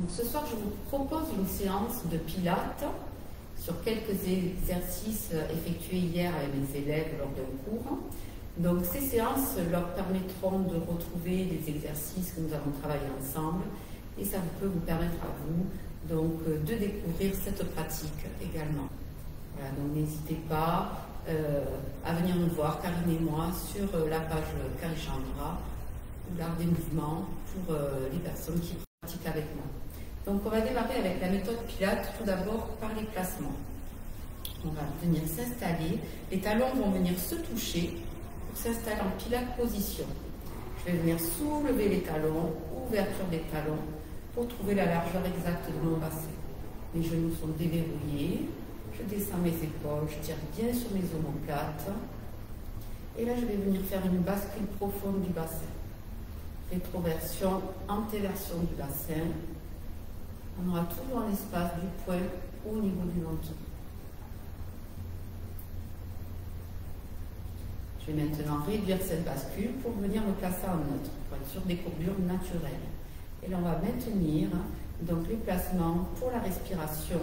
Donc, ce soir, je vous propose une séance de pilates sur quelques exercices effectués hier avec mes élèves lors d'un cours. Donc ces séances leur permettront de retrouver des exercices que nous avons travaillé ensemble et ça peut vous permettre à vous donc, de découvrir cette pratique également. Voilà, donc n'hésitez pas à venir nous voir, Karine et moi, sur la page Karichandra ou l'art des mouvements pour les personnes qui pratiquent avec moi. Donc on va démarrer avec la méthode Pilates, tout d'abord par les placements. On va venir s'installer, les talons vont venir se toucher pour s'installer en Pilates position. Je vais venir soulever les talons, ouverture des talons, pour trouver la largeur exacte de mon bassin. Mes genoux sont déverrouillés, je descends mes épaules, je tire bien sur mes omoplates. Et là je vais venir faire une bascule profonde du bassin. Rétroversion, antéversion du bassin. On aura toujours un espace du poing au niveau du menton. Je vais maintenant réduire cette bascule pour venir me placer en neutre, pour être sur des courbures naturelles. Et là, on va maintenir donc, les placements pour la respiration.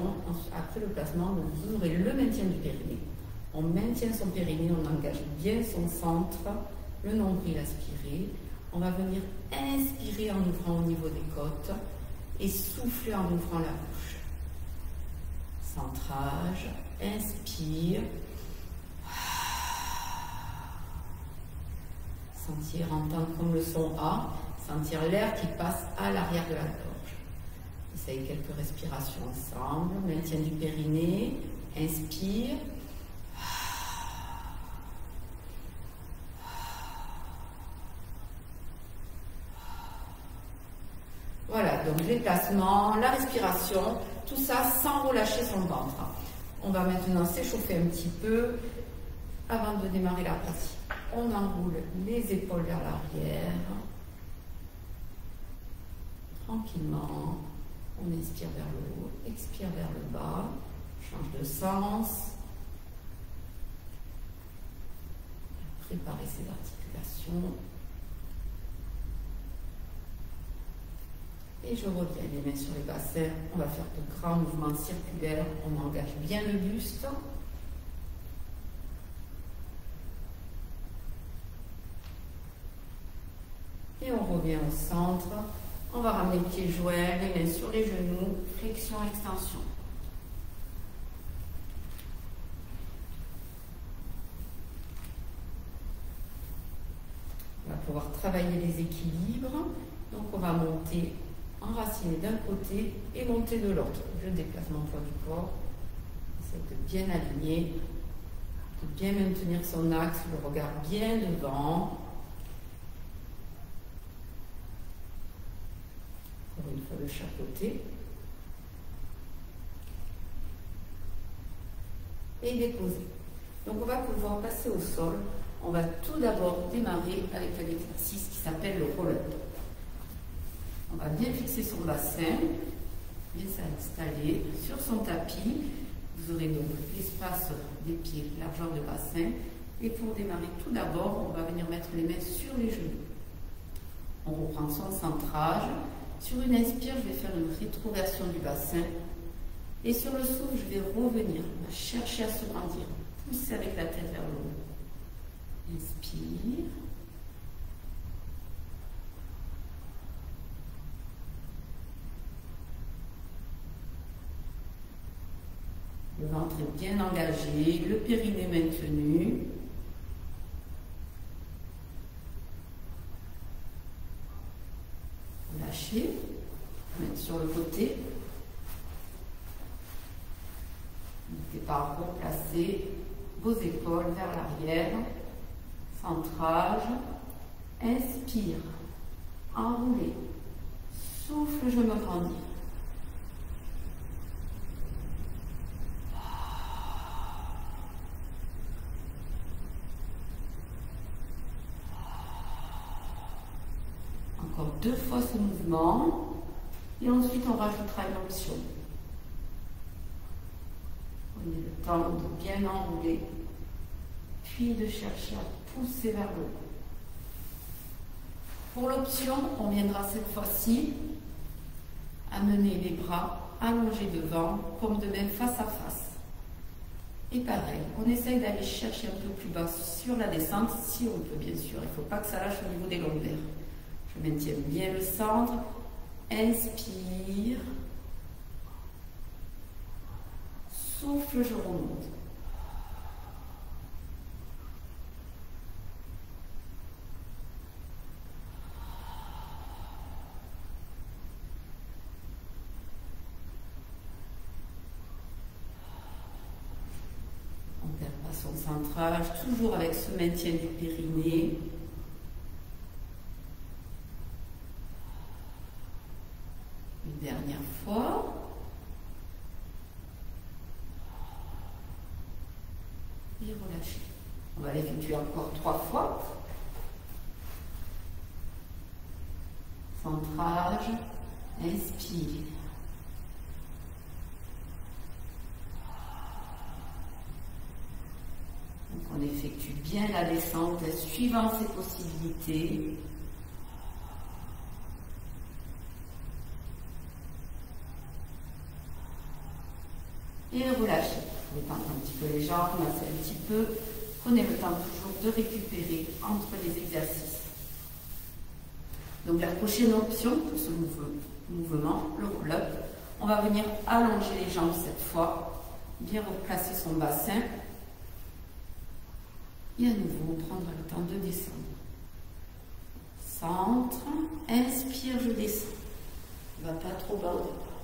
Après le placement, donc, vous aurez le maintien du périnée. On maintient son périnée, on engage bien son centre, le nombril aspiré. On va venir inspirer en ouvrant au niveau des côtes et souffler en ouvrant la bouche. Centrage, inspire. Sentir, entendre comme le son A, sentir l'air qui passe à l'arrière de la gorge. Essayez quelques respirations ensemble. Maintien du périnée, inspire. Voilà, donc les placements, la respiration, tout ça sans relâcher son ventre. On va maintenant s'échauffer un petit peu avant de démarrer la pratique. On enroule les épaules vers l'arrière. Tranquillement, on inspire vers le haut, expire vers le bas, change de sens. Préparez ses articulations. Et je reviens les mains sur les bassins. On va faire de grands mouvements circulaires. On engage bien le buste. Et on revient au centre. On va ramener les pieds joints, les mains sur les genoux. Flexion, extension. On va pouvoir travailler les équilibres. Donc on va monter, enraciner d'un côté et monter de l'autre. Je déplace mon poids du corps. Essaye de bien aligner, de bien maintenir son axe, le regard bien devant. Encore une fois de chaque côté. Et déposer. Donc on va pouvoir passer au sol. On va tout d'abord démarrer avec un exercice qui s'appelle le roll-up. On va bien fixer son bassin, bien s'installer sur son tapis. Vous aurez donc l'espace des pieds, largeur de bassin. Et pour démarrer tout d'abord, on va venir mettre les mains sur les genoux. On reprend son centrage. Sur une inspire, je vais faire une rétroversion du bassin. Et sur le souffle, je vais revenir, chercher à se grandir. Pousser avec la tête vers le haut. Inspire. Le ventre est bien engagé, le périnée maintenu. Lâchez, mettre sur le côté. N'hésitez pas à replacer vos épaules vers l'arrière. Centrage. Inspire. Enroulez. Souffle, je me grandis. Encore 2 fois ce mouvement et ensuite on rajoutera une option. Prenez le temps de bien enrouler puis de chercher à pousser vers le haut. Pour l'option, on viendra cette fois-ci amenez les bras allongés devant, comme de même face à face. Et pareil, on essaye d'aller chercher un peu plus bas sur la descente, si on peut bien sûr. Il ne faut pas que ça lâche au niveau des lombaires. Je maintiens bien le centre. Inspire. Souffle, je remonte. On ne perd pas son centrage, toujours avec ce maintien du périnée. Une dernière fois. Et relâchez. On va l'effectuer encore 3 fois. Centrage, inspire. Donc on effectue bien la descente suivant ses possibilités. Et relâchez. Vous détendez un petit peu les jambes, massez un petit peu. Prenez le temps toujours de récupérer entre les exercices. Donc la prochaine option pour ce mouvement, le roll-up, on va venir allonger les jambes cette fois, bien replacer son bassin. Et à nouveau, on prendra le temps de descendre. Centre, inspire, je descends. On ne va pas trop bas au départ.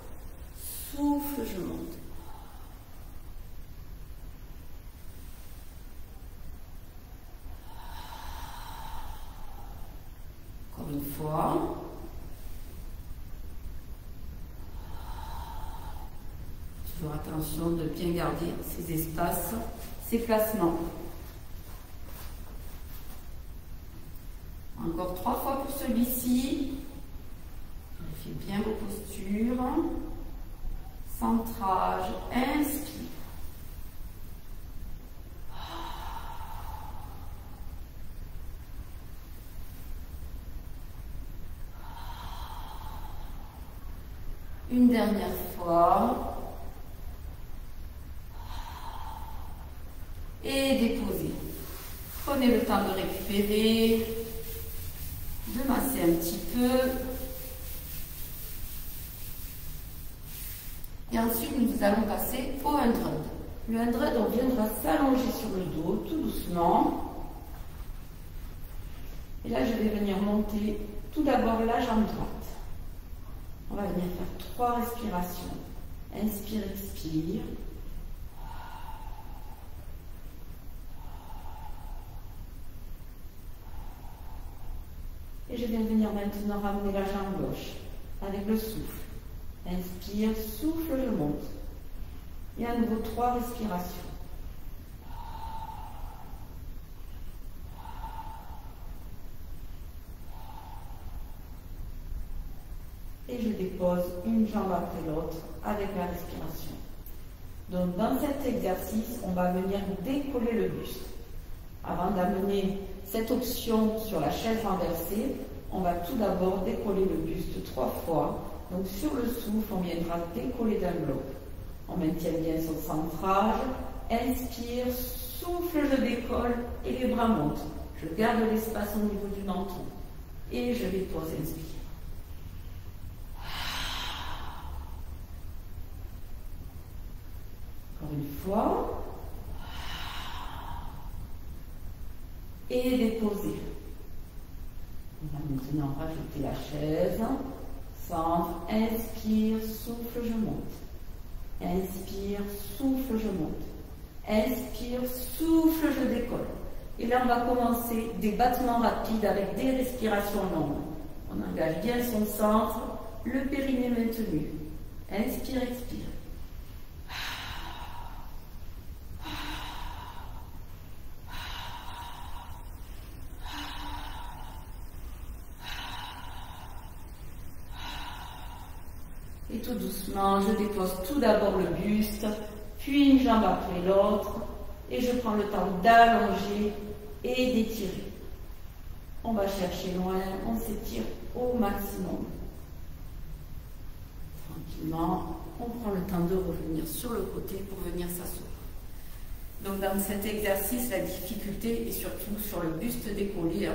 Souffle, je monte. Encore une fois. Toujours attention de bien garder ces espaces, ces placements. Encore 3 fois pour celui-ci. Vérifiez bien vos postures. Centrage, inspire. Une dernière fois. Et déposez. Prenez le temps de récupérer, de masser un petit peu. Et ensuite, nous allons passer au 100. Le 100, on viendra s'allonger sur le dos, tout doucement. Et là, je vais venir monter tout d'abord la jambe droite. On va venir faire 3 respirations. Inspire, expire. Et je vais venir maintenant ramener la jambe gauche avec le souffle. Inspire, souffle, je monte. Et à nouveau 3 respirations. Et je dépose une jambe après l'autre avec la respiration. Donc dans cet exercice, on va venir décoller le buste. Avant d'amener cette option sur la chaise renversée, on va tout d'abord décoller le buste 3 fois. Donc sur le souffle, on viendra décoller d'un bloc. On maintient bien son centrage. Inspire, souffle, je décolle et les bras montent. Je garde l'espace au niveau du menton. Et je dépose, inspire. Encore une fois. Et déposer. On va maintenant rajouter la chaise. Centre, inspire, souffle, je monte. Inspire, souffle, je monte. Inspire, souffle, je décolle. Et là, on va commencer des battements rapides avec des respirations longues. On engage bien son centre, le périnée maintenu. Inspire, expire. Et tout doucement, je dépose tout d'abord le buste, puis une jambe après l'autre, et je prends le temps d'allonger et d'étirer. On va chercher loin, on s'étire au maximum. Tranquillement, on prend le temps de revenir sur le côté pour venir s'asseoir. Donc dans cet exercice, la difficulté est surtout sur le buste décollé.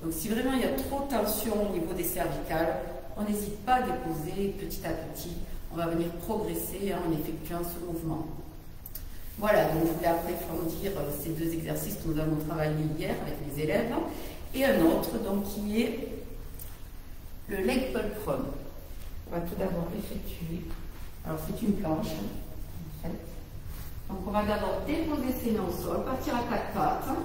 Donc si vraiment il y a trop de tension au niveau des cervicales, on n'hésite pas à déposer petit à petit. On va venir progresser en effectuant ce mouvement. Voilà, donc je voulais approfondir ces deux exercices que nous avons travaillé hier avec les élèves. Et un autre, donc, qui est le leg pull prone. On va tout d'abord effectuer. Alors c'est une planche, en fait. Donc on va d'abord déposer ses mains au sol, partir à quatre pattes.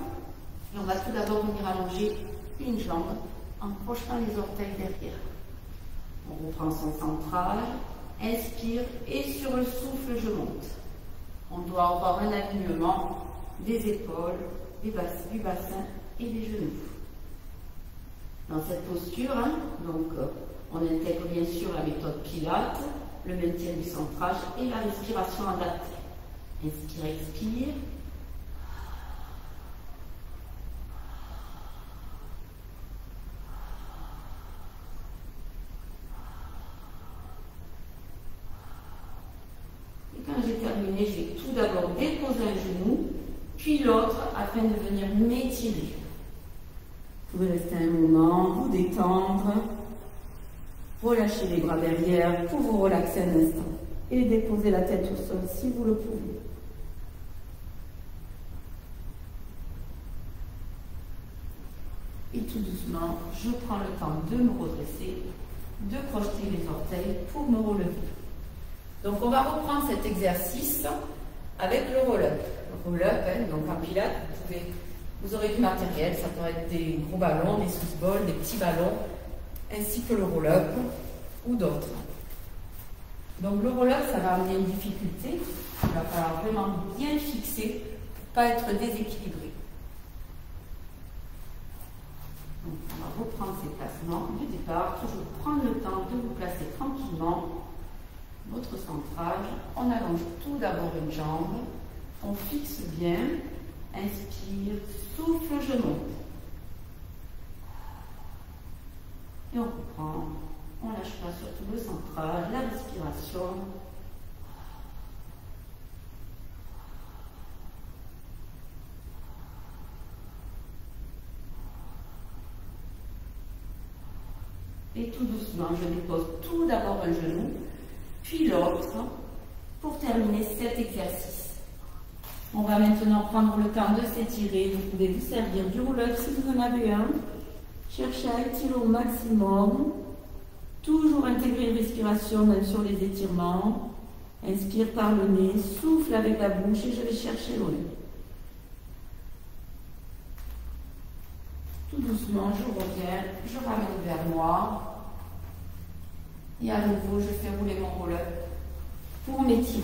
Et on va tout d'abord venir allonger une jambe en projetant les orteils derrière. On reprend son centrage, inspire et sur le souffle je monte. On doit avoir un alignement des épaules, du bassin et des genoux. Dans cette posture, donc, on intègre bien sûr la méthode Pilates, le maintien du centrage et la respiration adaptée. Inspire, expire. Et quand j'ai terminé, je vais tout d'abord déposer un genou, puis l'autre afin de venir m'étirer. Vous pouvez rester un moment, vous détendre, relâcher les bras derrière pour vous relaxer un instant et déposer la tête au sol si vous le pouvez. Et tout doucement, je prends le temps de me redresser, de crocheter les orteils pour me relever. Donc on va reprendre cet exercice avec le roll-up. Le roll-up, donc en pilates, vous aurez du matériel, ça peut être des gros ballons, des sous-balls, des petits ballons, ainsi que le roll-up ou d'autres. Donc le roll-up, ça va amener une difficulté. Il va falloir vraiment bien fixer pour ne pas être déséquilibré. Donc on va reprendre ces placements du départ, toujours prendre le temps de vous placer tranquillement. Votre centrage, on allonge tout d'abord une jambe, on fixe bien, inspire, souffle, je monte. Et on reprend, on ne lâche pas surtout le centrage, la respiration. Et tout doucement, je dépose tout d'abord un genou, puis l'autre, pour terminer cet exercice. On va maintenant prendre le temps de s'étirer. Vous pouvez vous servir du roll-up si vous en avez un. Cherchez à étirer au maximum. Toujours intégrer une respiration même sur les étirements. Inspire par le nez, souffle avec la bouche et je vais chercher loin. Tout doucement, je reviens, je ramène vers moi. Et à nouveau, je fais rouler mon roll-up pour m'étirer.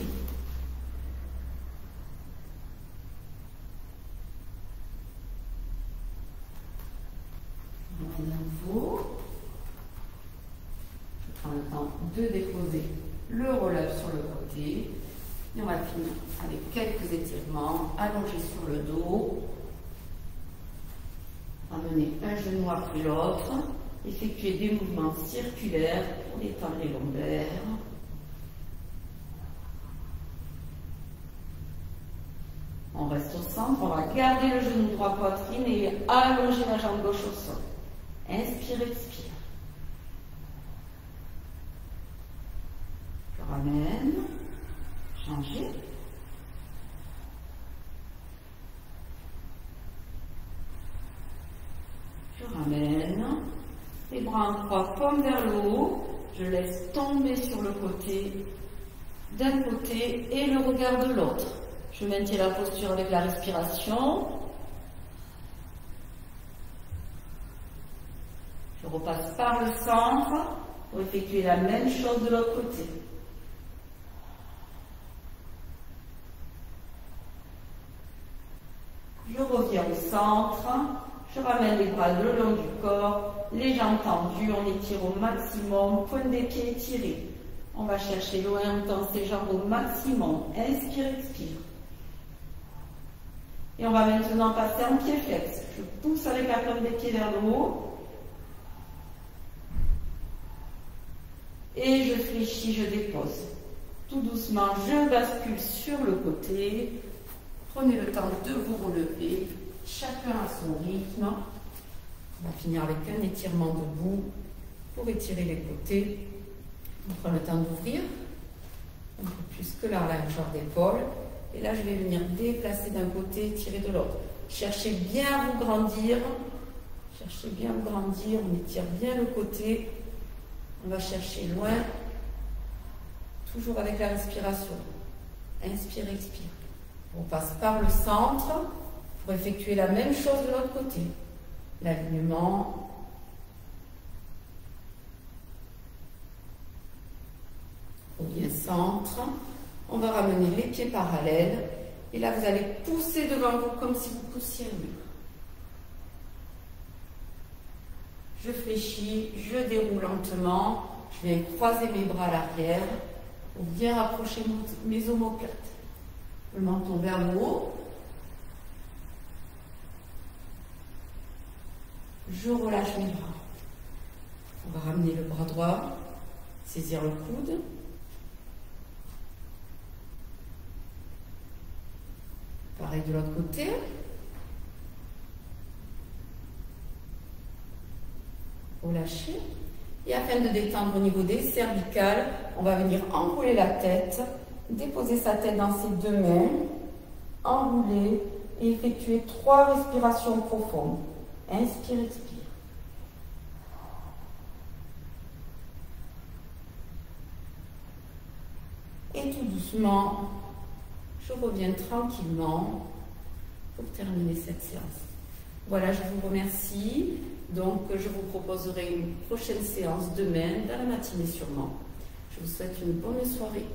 À nouveau, je prends le temps de déposer le roll-up sur le côté. Et on va finir avec quelques étirements allongés sur le dos. Ramener un genou après l'autre. Effectuer des mouvements circulaires pour détendre les lombaires. On reste au centre, on va garder le genou droit poitrine et allonger la jambe gauche au sol. Inspire, expire. Je ramène, changer. Je ramène. Les bras en croix, paume vers le haut. Je laisse tomber sur le côté d'un côté et le regard de l'autre. Je maintiens la posture avec la respiration. Je repasse par le centre pour effectuer la même chose de l'autre côté. Je reviens au centre. Je ramène les bras le long du corps, les jambes tendues, on étire au maximum, pointe des pieds étirés. On va chercher loin, on tend ses jambes au maximum. Inspire, expire. Et on va maintenant passer en pied flex. Je pousse avec la pointe des pieds vers le haut. Et je fléchis, je dépose. Tout doucement, je bascule sur le côté. Prenez le temps de vous relever, chacun à son rythme. On va finir avec un étirement debout pour étirer les côtés. On prend le temps d'ouvrir un peu plus que la largeur d'épaule. Et là, je vais venir déplacer d'un côté, étirer de l'autre. Cherchez bien à vous grandir. Cherchez bien à vous grandir. On étire bien le côté. On va chercher loin. Toujours avec la respiration. Inspire, expire. On passe par le centre pour effectuer la même chose de l'autre côté. L'alignement. Au bien centre. On va ramener les pieds parallèles. Et là, vous allez pousser devant vous comme si vous poussiez un mur. Je fléchis, je déroule lentement. Je viens croiser mes bras à l'arrière pour bien rapprocher mes omoplates. Le menton vers le haut. Je relâche mes bras. On va ramener le bras droit, saisir le coude. Pareil de l'autre côté. Relâcher. Et afin de détendre au niveau des cervicales, on va venir enrouler la tête, déposer sa tête dans ses deux mains, enrouler et effectuer 3 respirations profondes. Inspire, expire. Et tout doucement, je reviens tranquillement pour terminer cette séance. Voilà, je vous remercie. Donc, je vous proposerai une prochaine séance demain, dans la matinée sûrement. Je vous souhaite une bonne soirée.